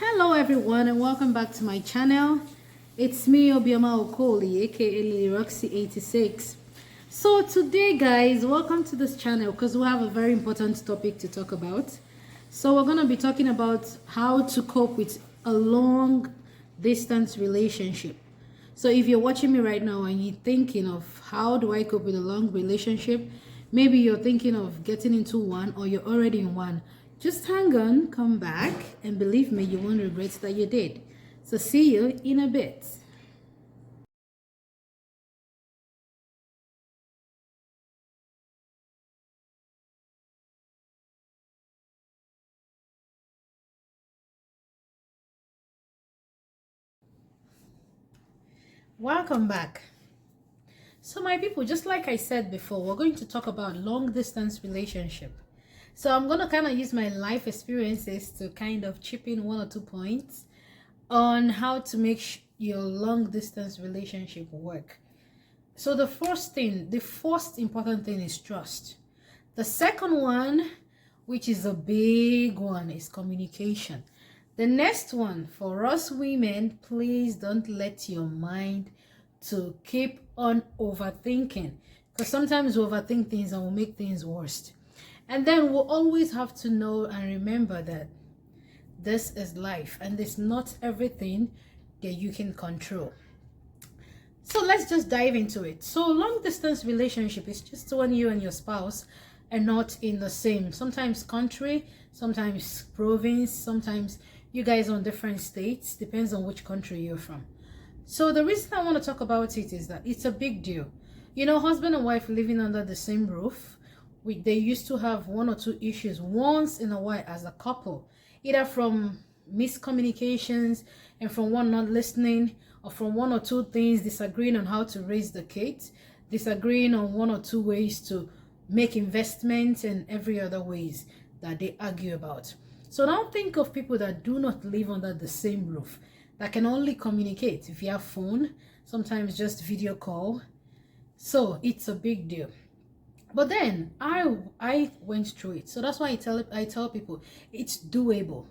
Hello everyone and welcome back to my channel. It's me Obioma Okoli aka Lily Roxy 86. So today guys, welcome to this channel because we have a very important topic to talk about. So we're going to be talking about how to cope with a long distance relationship. So if you're watching me right now and you're thinking of how do I cope with a long relationship, maybe you're thinking of getting into one or you're already in one, just hang on, come back, and believe me, you won't regret that you did. So see you in a bit. Welcome back. So my people, just like I said before, we're going to talk about long distance relationship. So I'm going to kind of use my life experiences to kind of chip in 1 or 2 points on how to make your long distance relationship work. So the first important thing is trust. The second one, which is a big one, is communication. The next one, for us women, please don't let your mind to keep on overthinking, because sometimes we overthink things and we'll make things worse. And then we'll always have to know and remember that this is life and it's not everything that you can control. So let's just dive into it. So long distance relationship is just when you and your spouse are not in the same, sometimes country, sometimes province, sometimes you guys are on different states, depends on which country you're from. So the reason I want to talk about it is that it's a big deal. You know, husband and wife living under the same roof, they used to have 1 or 2 issues once in a while as a couple, either from miscommunications and from one not listening, or from 1 or 2 things, disagreeing on how to raise the kids, disagreeing on 1 or 2 ways to make investments, and every other ways that they argue about. So now think of people that do not live under the same roof, that can only communicate if you have phone, sometimes just video call. So it's a big deal. But then I went through it, so that's why I tell people it's doable.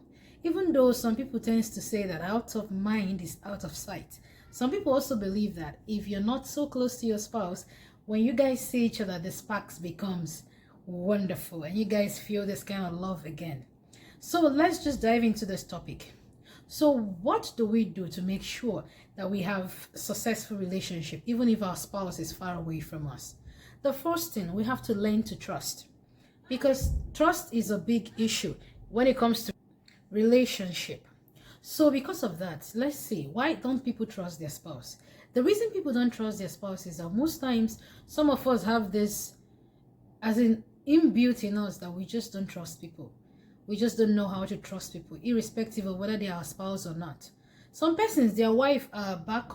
Even though some people tends to say that out of mind is out of sight, some people also believe that if you're not so close to your spouse, when you guys see each other, the sparks becomes wonderful and you guys feel this kind of love again. So let's just dive into this topic. So what do we do to make sure that we have a successful relationship even if our spouse is far away from us? The first thing, we have to learn to trust, because trust is a big issue when it comes to relationship. So because of that, let's see, why don't people trust their spouse? The reason people don't trust their spouse is that most times some of us have this as in inbuilt in us that we just don't trust people. We just don't know how to trust people, irrespective of whether they are our spouse or not. Some persons, their wife are back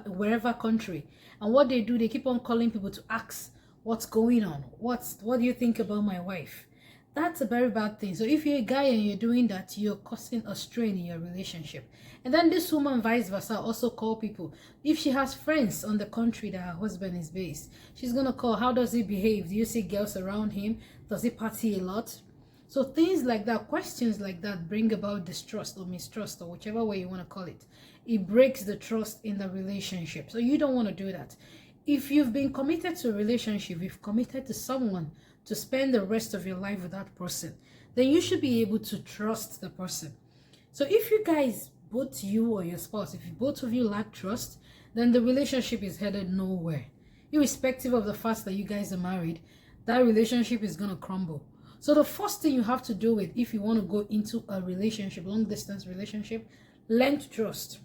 wherever country, and what they do, they keep on calling people to ask what's going on. What do you think about my wife? That's a very bad thing. So if you're a guy and you're doing that, you're causing a strain in your relationship. And then this woman, vice versa, also call people. If she has friends on the country that her husband is based, she's gonna call, how does he behave? Do you see girls around him? Does he party a lot? So things like that, questions like that, bring about distrust or mistrust, or whichever way you want to call it. It breaks the trust in the relationship. So you don't want to do that. If you've been committed to a relationship, you've committed to someone to spend the rest of your life with that person, then you should be able to trust the person. So if you guys, both you or your spouse, if both of you lack trust, then the relationship is headed nowhere. Irrespective of the fact that you guys are married, that relationship is going to crumble. So the first thing you have to do it if you want to go into a relationship, long distance relationship, learn to trust.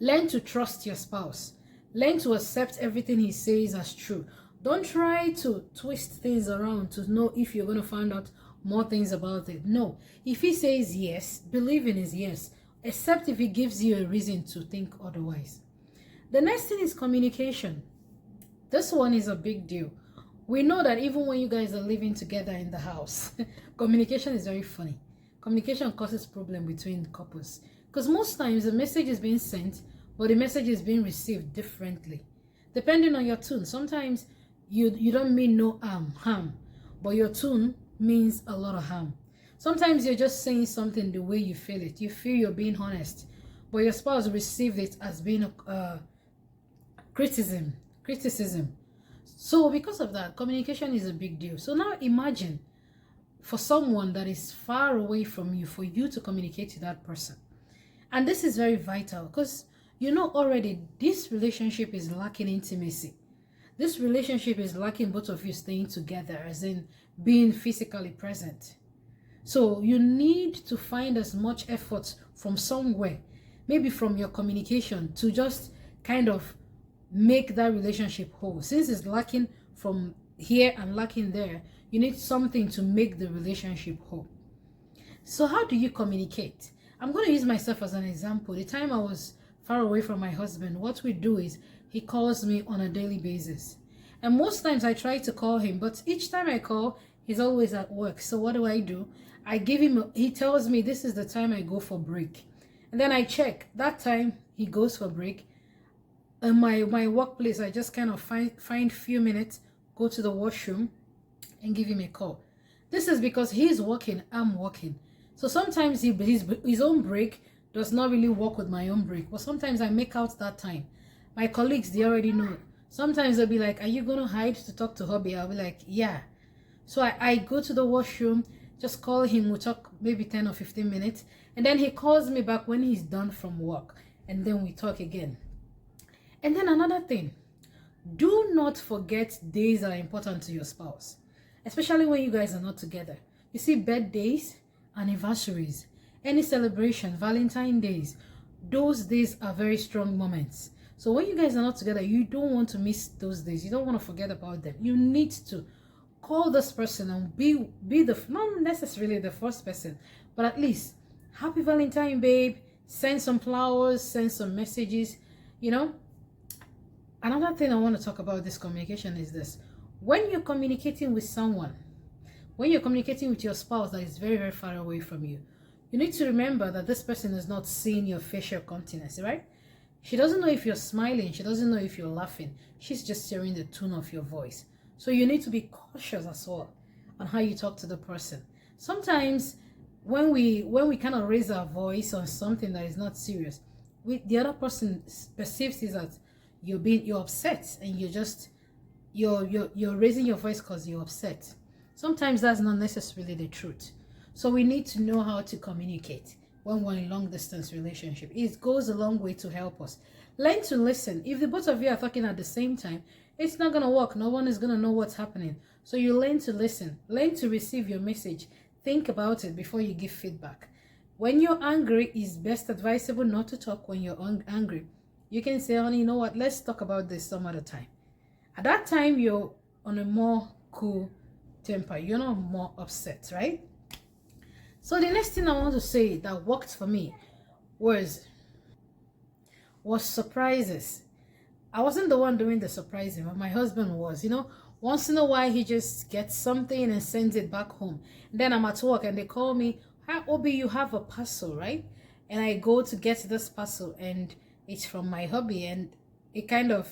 Learn to trust your spouse. Learn to accept everything he says as true. Don't try to twist things around to know if you're going to find out more things about it. No. If he says yes, believe in his yes, except if he gives you a reason to think otherwise. The next thing is communication. This one is a big deal. We know that even when you guys are living together in the house, communication is very funny. Communication causes problem between couples, because most times the message is being sent, but the message is being received differently, depending on your tune. Sometimes you don't mean no harm, but your tune means a lot of harm. Sometimes you're just saying something the way you feel it. You feel you're being honest, but your spouse received it as being criticism. So because of that, communication is a big deal. So now imagine for someone that is far away from you, for you to communicate to that person. And this is very vital because you know already this relationship is lacking intimacy. This relationship is lacking both of you staying together, as in being physically present. So you need to find as much effort from somewhere, maybe from your communication, to just kind of make that relationship whole. Since it's lacking from here and lacking there, you need something to make the relationship whole. So how do you communicate? I'm going to use myself as an example. The time I was far away from my husband, what we do is he calls me on a daily basis. And most times I try to call him, but each time I call, he's always at work. So what do? I give him, he tells me this is the time I go for break. And then I check. That time he goes for break. In my workplace, I just kind of find few minutes, go to the washroom and give him a call. This is because he's working, I'm working. So sometimes his own break does not really work with my own break. But sometimes I make out that time. My colleagues, they already know. Sometimes they'll be like, are you going to hide to talk to hubby? I'll be like, yeah. So I go to the washroom, just call him. We'll talk maybe 10 or 15 minutes. And then he calls me back when he's done from work. And then we talk again. And then another thing, do not forget days that are important to your spouse, especially when you guys are not together. You see, birthdays, anniversaries, any celebration, Valentine's days, those days are very strong moments. So when you guys are not together, you don't want to miss those days. You don't want to forget about them. You need to call this person and be the, not necessarily the first person, but at least happy Valentine, babe. Send some flowers, send some messages, you know. Another thing I want to talk about this communication is this. When you're communicating with someone, when you're communicating with your spouse that is very, very far away from you, you need to remember that this person is not seeing your facial countenance, right? She doesn't know if you're smiling. She doesn't know if you're laughing. She's just hearing the tone of your voice. So you need to be cautious as well on how you talk to the person. Sometimes when we kind of raise our voice on something that is not serious, the other person perceives it as you're upset, and you're raising your voice because you're upset. Sometimes that's not necessarily the truth. So we need to know how to communicate when we're in long distance relationship. It goes a long way to help us. Learn to listen. If the both of you are talking at the same time, it's not going to work. No one is going to know what's happening. So you learn to listen. Learn to receive your message. Think about it before you give feedback. When you're angry, it's best advisable not to talk when you're angry. You can say, honey, you know what? Let's talk about this some other time. At that time, you're on a more cool temper. You're not more upset, right? So the next thing I want to say that worked for me was surprises. I wasn't the one doing the surprising, but my husband was. You know, once in a while he just gets something and sends it back home. And then I'm at work and they call me, hi Obi, you have a parcel, right? And I go to get this parcel and it's from my hubby, and it kind of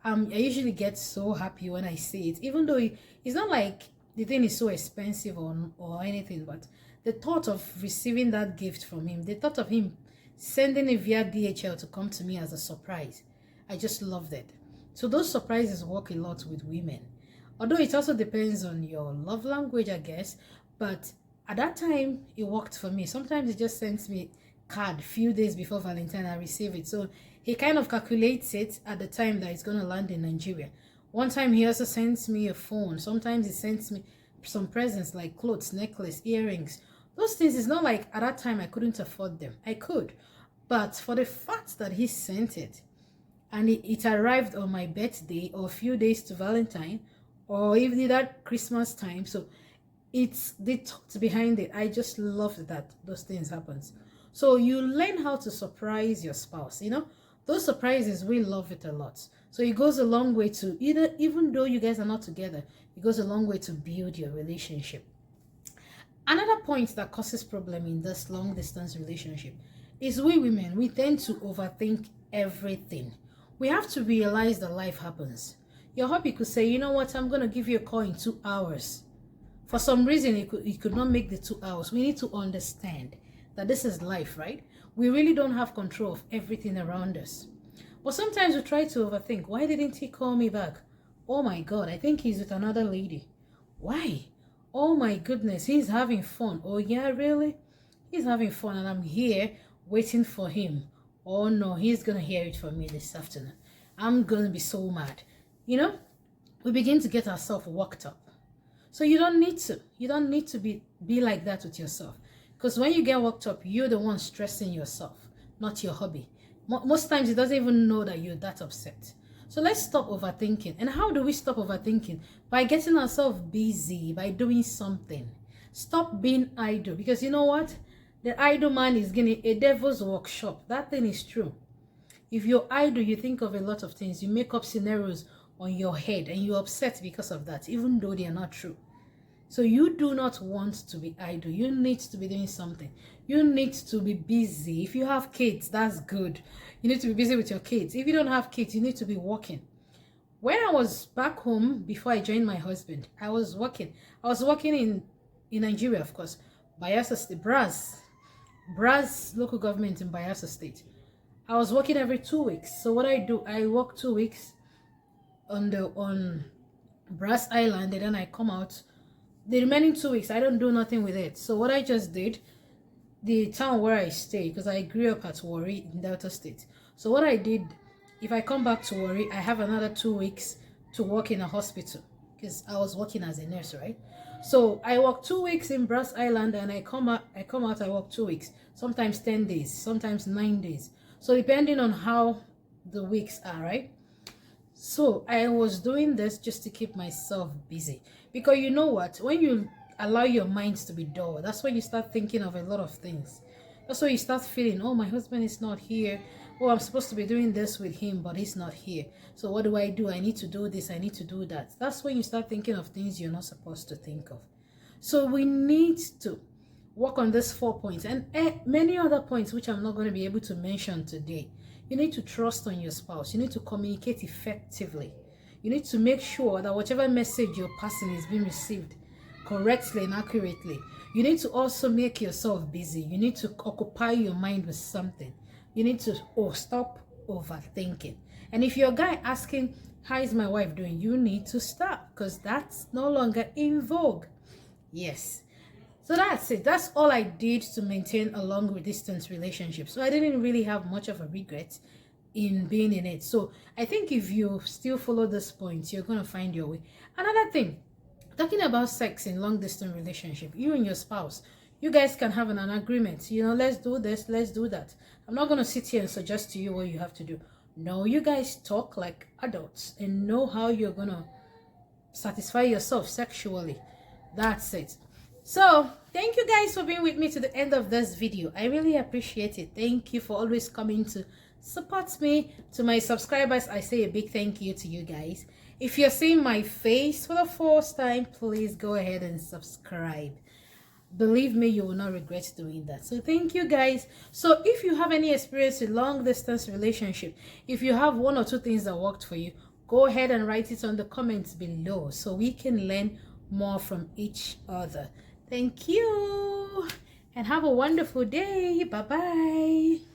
I usually get so happy when I see it, even though it's not like the thing is so expensive or anything, but the thought of receiving that gift from him, the thought of him sending it via DHL to come to me as a surprise, I just loved it. So those surprises work a lot with women. Although it also depends on your love language, I guess. But at that time, it worked for me. Sometimes he just sends me card few days before Valentine, I receive it. So he kind of calculates it at the time that it's going to land in Nigeria. One time he also sends me a phone. Sometimes he sends me some presents like clothes, necklace, earrings. Those things, is not like at that time I couldn't afford them. I could. But for the fact that he sent it, and it arrived on my birthday or a few days to Valentine, or even that Christmas time, so it's the thought behind it. I just loved that those things happens. So you learn how to surprise your spouse. You know, those surprises, we love it a lot. So it goes a long way to even though you guys are not together, it goes a long way to build your relationship. Another point that causes problem in this long distance relationship is we women, we tend to overthink everything. We have to realize that life happens. Your hubby could say, you know what, I'm going to give you a call in 2 hours. For some reason, he could not make the 2 hours. We need to understand that this is life, right? We really don't have control of everything around us. But sometimes we try to overthink. Why didn't he call me back? Oh my God, I think he's with another lady. Why? Oh my goodness, he's having fun. Oh yeah, really? He's having fun and I'm here waiting for him. Oh no, he's gonna hear it from me this afternoon. I'm gonna be so mad. You know, we begin to get ourselves worked up. So you don't need to. You don't need to be like that with yourself. Because when you get worked up, you're the one stressing yourself, not your hubby. Most times he doesn't even know that you're that upset. So let's stop overthinking. And how do we stop overthinking? By getting ourselves busy, by doing something. Stop being idle. Because you know what? The idle man is getting a devil's workshop. That thing is true. If you're idle, you think of a lot of things. You make up scenarios on your head and you're upset because of that, even though they are not true. So you do not want to be idle. You need to be doing something. You need to be busy. If you have kids, that's good. You need to be busy with your kids. If you don't have kids, you need to be working. When I was back home before I joined my husband, I was working. I was working in Nigeria, of course. Bayelsa State, Braz local government in Bayelsa State. I was working every 2 weeks. So what I do, I work 2 weeks on Braz Island, and then I come out. The remaining 2 weeks, I don't do nothing with it. So what I just did, the town where I stay, because I grew up at Warri in Delta State. So what I did, if I come back to Warri, I have another 2 weeks to work in a hospital, because I was working as a nurse, right? So I work 2 weeks in Braz Island, and I come out, I work 2 weeks, sometimes 10 days, sometimes 9 days. So depending on how the weeks are, right? So I was doing this just to keep myself busy. Because you know what? When you allow your mind to be dull, that's when you start thinking of a lot of things. That's when you start feeling, oh, my husband is not here. Oh, I'm supposed to be doing this with him, but he's not here. So what do? I need to do this. I need to do that. That's when you start thinking of things you're not supposed to think of. So we need to work on these 4 points and many other points, which I'm not going to be able to mention today. You need to trust on your spouse. You need to communicate effectively. You need to make sure that whatever message you're passing is being received correctly and accurately. You need to also make yourself busy. You need to occupy your mind with something. You need to stop overthinking. And if you're a guy asking, how is my wife doing? You need to stop, because that's no longer in vogue. Yes. So that's it. That's all I did to maintain a long distance relationship. So I didn't really have much of a regret in being in it. So I think if you still follow this point, you're going to find your way. Another thing, talking about sex in long distance relationship, you and your spouse, you guys can have an agreement. You know, let's do this, let's do that. I'm not going to sit here and suggest to you what you have to do. No, you guys talk like adults and know how you're going to satisfy yourself sexually. That's it. So thank you guys for being with me to the end of this video. I really appreciate it. Thank you for always coming to support me. To my subscribers, I say a big thank you to you guys. If you're seeing my face for the first time, please go ahead and subscribe. Believe me, you will not regret doing that. So thank you guys. So if you have any experience in long distance relationship, if you have 1 or 2 things that worked for you, go ahead and write it on the comments below so we can learn more from each other. Thank you and have a wonderful day. Bye bye.